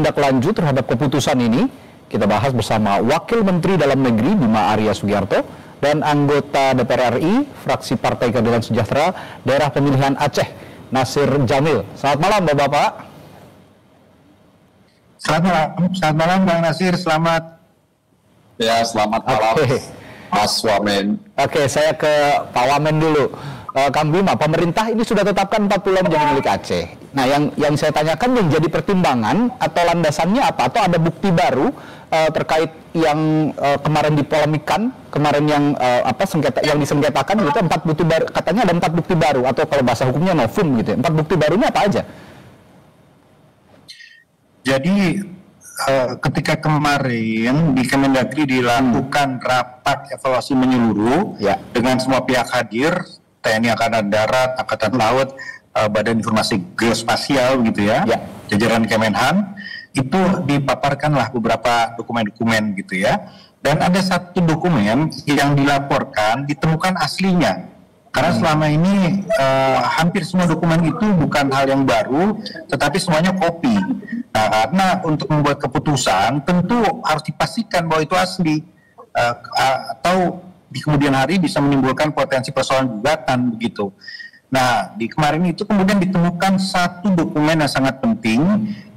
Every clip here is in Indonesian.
tindak lanjut terhadap keputusan ini? Kita bahas bersama Wakil Menteri Dalam Negeri Bima Arya Sugiarto dan anggota DPR RI, fraksi Partai Keadilan Sejahtera, Daerah Pemilihan Aceh, Nasir Jamil. Selamat malam, Bapak-Bapak. Selamat malam Bang Nasir, selamat. Ya, selamat malam, Mas Wamen. Oke, saya ke Pak Wamen dulu. Kang Bima, pemerintah ini sudah tetapkan 4 pulau menjadi milik Aceh. Nah, yang saya tanyakan yang jadi pertimbangan atau landasannya apa? Atau ada bukti baru terkait yang kemarin dipolemikan, kemarin yang sengketa yang disengketakan gitu, 4 bukti baru, katanya ada 4 bukti baru atau kalau bahasa hukumnya novum gitu ya. 4 bukti barunya apa aja? Jadi ketika kemarin di Kemendagri dilakukan rapat evaluasi menyeluruh dengan semua pihak hadir, TNI Angkatan Darat, Angkatan Laut, Badan Informasi Geospasial gitu ya, jajaran Kemenhan, itu dipaparkanlah beberapa dokumen-dokumen gitu ya. Dan ada satu dokumen yang dilaporkan ditemukan aslinya. Karena selama ini hampir semua dokumen itu bukan hal yang baru, tetapi semuanya kopi. Nah, karena untuk membuat keputusan tentu harus dipastikan bahwa itu asli, atau di kemudian hari bisa menimbulkan potensi persoalan gugatan begitu. Nah, di kemarin itu kemudian ditemukan satu dokumen yang sangat penting,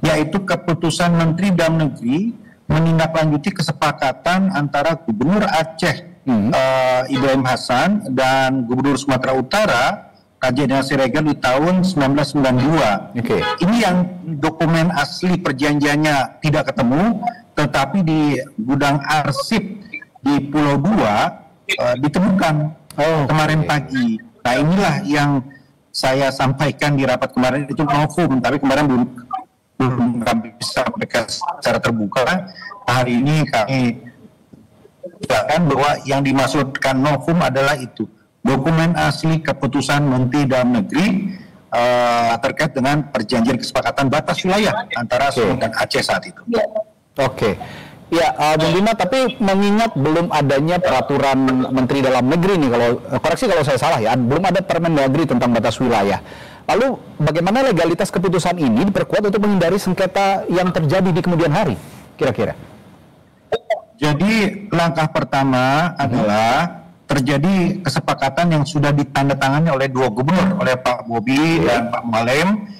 yaitu keputusan Menteri Dalam Negeri menindaklanjuti kesepakatan antara Gubernur Aceh Ibrahim Hasan dan Gubernur Sumatera Utara Raja Dina Siregar di tahun 1992. Ini yang dokumen asli perjanjiannya tidak ketemu, tetapi di gudang arsip di Pulau Dua ditemukan kemarin pagi. Nah, inilah yang saya sampaikan di rapat kemarin, itu novum, tapi kemarin belum kami sampaikan secara terbuka. Hari ini kami katakan bahwa yang dimaksudkan novum adalah itu dokumen asli keputusan Menteri Dalam Negeri terkait dengan perjanjian kesepakatan batas wilayah antara Sumut dan Aceh saat itu. Ya, Bung Bima, tapi mengingat belum adanya peraturan Menteri Dalam Negeri nih, kalau koreksi kalau saya salah ya, belum ada Permendagri tentang batas wilayah. Lalu bagaimana legalitas keputusan ini diperkuat untuk menghindari sengketa yang terjadi di kemudian hari, kira-kira? Jadi langkah pertama adalah terjadi kesepakatan yang sudah ditandatangani oleh 2 gubernur, oleh Pak Bobi dan Pak Malem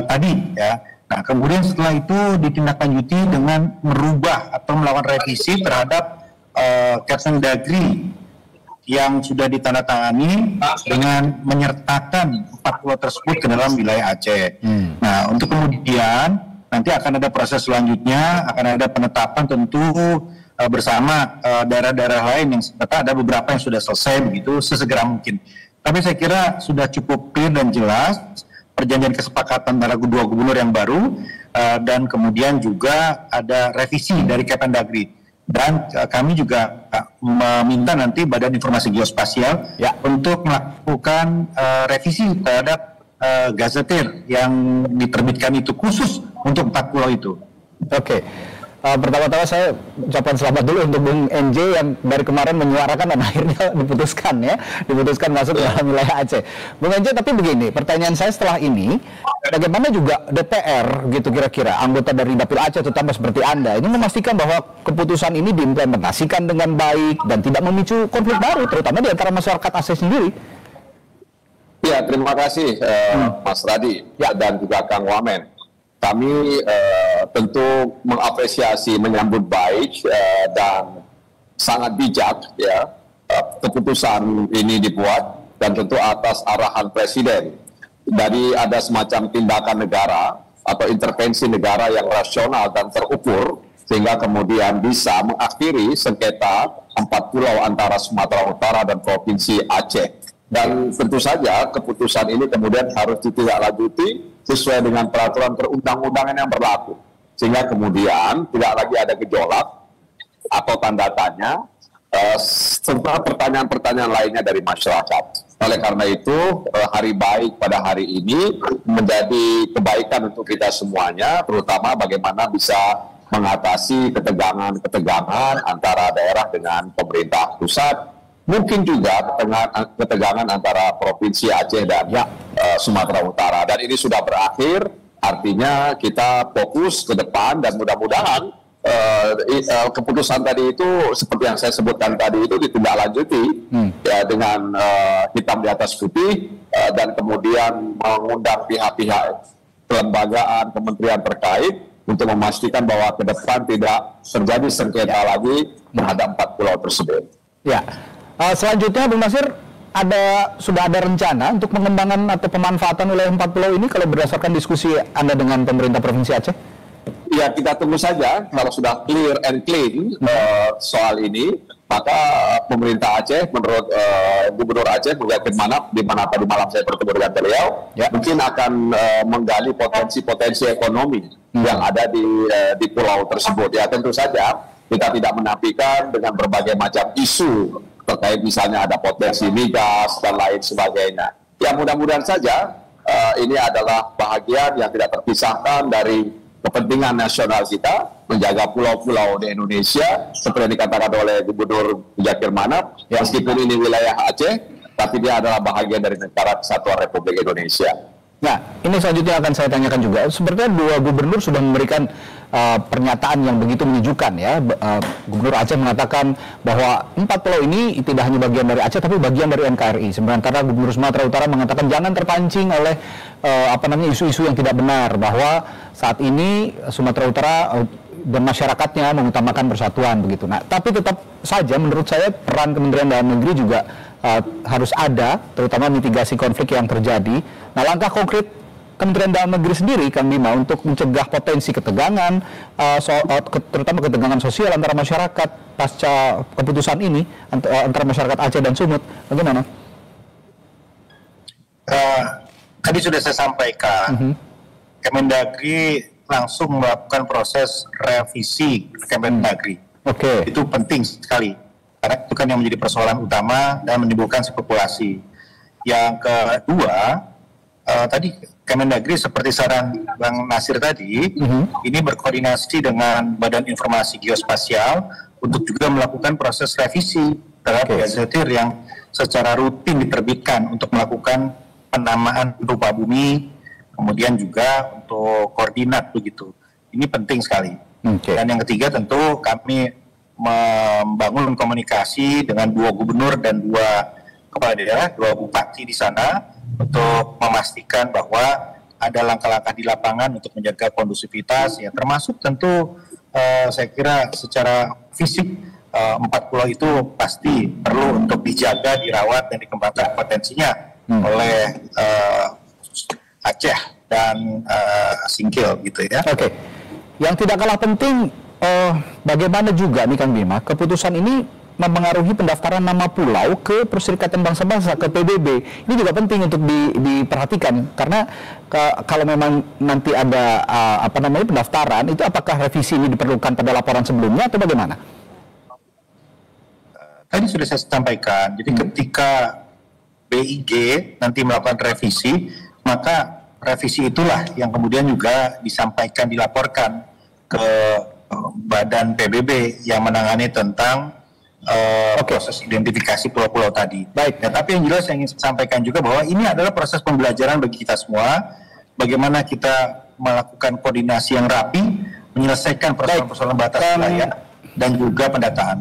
tadi ya. Nah, kemudian setelah itu ditindaklanjuti dengan merubah atau melakukan revisi terhadap Kemendagri yang sudah ditandatangani dengan menyertakan 4 pulau tersebut ke dalam wilayah Aceh. Nah, untuk kemudian nanti akan ada proses selanjutnya, akan ada penetapan tentu bersama daerah-daerah lain yang ada beberapa yang sudah selesai begitu sesegera mungkin. Tapi saya kira sudah cukup clear dan jelas perjanjian kesepakatan antara 2 gubernur yang baru, dan kemudian juga ada revisi dari Kemendagri. Dan kami juga meminta nanti Badan Informasi Geospasial untuk melakukan revisi terhadap gazetir yang diterbitkan itu khusus untuk 4 pulau itu. Pertama-tama saya ucapkan selamat dulu untuk Bung NJ yang dari kemarin menyuarakan dan akhirnya diputuskan masuk ke dalam wilayah Aceh. Bung NJ, tapi begini, pertanyaan saya setelah ini, bagaimana juga DPR gitu kira-kira, anggota dari Dapil Aceh terutama seperti Anda, ini memastikan bahwa keputusan ini diimplementasikan dengan baik dan tidak memicu konflik baru, terutama di antara masyarakat Aceh sendiri? Ya, terima kasih Mas Radi dan juga Kang Wamen. Kami tentu mengapresiasi, menyambut baik dan sangat bijak ya keputusan ini dibuat, dan tentu atas arahan Presiden. Dari ada semacam tindakan negara atau intervensi negara yang rasional dan terukur, sehingga kemudian bisa mengakhiri sengketa 4 pulau antara Sumatera Utara dan Provinsi Aceh. Dan tentu saja keputusan ini kemudian harus ditindaklanjuti sesuai dengan peraturan perundang-undangan yang berlaku, sehingga kemudian tidak lagi ada gejolak atau tanda tanya serta pertanyaan-pertanyaan lainnya dari masyarakat. Oleh karena itu, hari baik pada hari ini menjadi kebaikan untuk kita semuanya, terutama bagaimana bisa mengatasi ketegangan-ketegangan antara daerah dengan pemerintah pusat, mungkin juga ketegangan antara Provinsi Aceh dan Sumatera Utara. Dan ini sudah berakhir, Artinya kita fokus ke depan dan mudah-mudahan keputusan tadi itu seperti yang saya sebutkan tadi itu ditindaklanjuti ya dengan hitam di atas putih dan kemudian mengundang pihak-pihak kelembagaan kementerian terkait untuk memastikan bahwa ke depan tidak terjadi sengketa lagi terhadap 4 pulau tersebut. Ya, selanjutnya Bung Nasir, sudah ada rencana untuk pengembangan atau pemanfaatan wilayah 4 pulau ini kalau berdasarkan diskusi Anda dengan pemerintah Provinsi Aceh? Ya, kita tunggu saja kalau sudah clear and clean soal ini, maka pemerintah Aceh menurut Gubernur Aceh Muhyiddin Manap, di mana tadi malam saya bertemu dengan beliau, mungkin akan menggali potensi-potensi ekonomi yang ada di pulau tersebut. Ya, tentu saja kita tidak menafikan dengan berbagai macam isu terkait misalnya ada potensi migas dan lain sebagainya. Ya, mudah-mudahan saja ini adalah bahagian yang tidak terpisahkan dari kepentingan nasional kita menjaga pulau-pulau di Indonesia seperti yang dikatakan oleh Gubernur Muhyiddin Manap, meskipun ini wilayah Aceh tapi dia adalah bahagian dari Negara Kesatuan Republik Indonesia. Nah, ini selanjutnya akan saya tanyakan juga. Sepertinya 2 gubernur sudah memberikan pernyataan yang begitu menyejukkan ya. Gubernur Aceh mengatakan bahwa 4 pulau ini tidak hanya bagian dari Aceh tapi bagian dari NKRI. Sementara Gubernur Sumatera Utara mengatakan jangan terpancing oleh isu-isu yang tidak benar, bahwa saat ini Sumatera Utara dan masyarakatnya mengutamakan persatuan begitu. Nah, tapi tetap saja menurut saya peran Kementerian Dalam Negeri juga harus ada, terutama mitigasi konflik yang terjadi. Nah, langkah konkret Kementerian Dalam Negeri sendiri, Kang Bima, untuk mencegah potensi ketegangan, terutama ketegangan sosial antara masyarakat pasca keputusan ini antara masyarakat Aceh dan Sumut, bagaimana? Tadi sudah saya sampaikan, Kemendagri langsung melakukan proses revisi Kemendagri. Itu penting sekali, karena itu kan yang menjadi persoalan utama dan menimbulkan spekulasi. Yang kedua, tadi Kemendagri seperti saran Bang Nasir tadi, ini berkoordinasi dengan Badan Informasi Geospasial untuk juga melakukan proses revisi terhadap gazettir yang secara rutin diterbitkan untuk melakukan penamaan rupa bumi, kemudian juga untuk koordinat begitu. Ini penting sekali. Dan yang ketiga tentu kami membangun komunikasi dengan 2 gubernur dan 2 kepala daerah, 2 bupati di sana untuk memastikan bahwa ada langkah-langkah di lapangan untuk menjaga kondusivitas, ya termasuk tentu saya kira secara fisik 4 pulau itu pasti perlu untuk dijaga, dirawat dan dikembangkan potensinya oleh Aceh dan Singkil gitu ya. Yang tidak kalah penting, bagaimana juga nih Kang Bima, keputusan ini mempengaruhi pendaftaran nama pulau ke Perserikatan Bangsa-Bangsa, ke PBB. Ini juga penting untuk diperhatikan, karena kalau memang nanti ada pendaftaran, itu apakah revisi ini diperlukan pada laporan sebelumnya atau bagaimana? Tadi sudah saya sampaikan, jadi ketika BIG nanti melakukan revisi, maka revisi itulah yang kemudian juga disampaikan, dilaporkan ke Badan PBB yang menangani tentang proses identifikasi pulau-pulau tadi. Ya, tapi yang jelas yang ingin saya sampaikan juga bahwa ini adalah proses pembelajaran bagi kita semua, bagaimana kita melakukan koordinasi yang rapi, menyelesaikan persoalan-persoalan batas wilayah dan juga pendataan.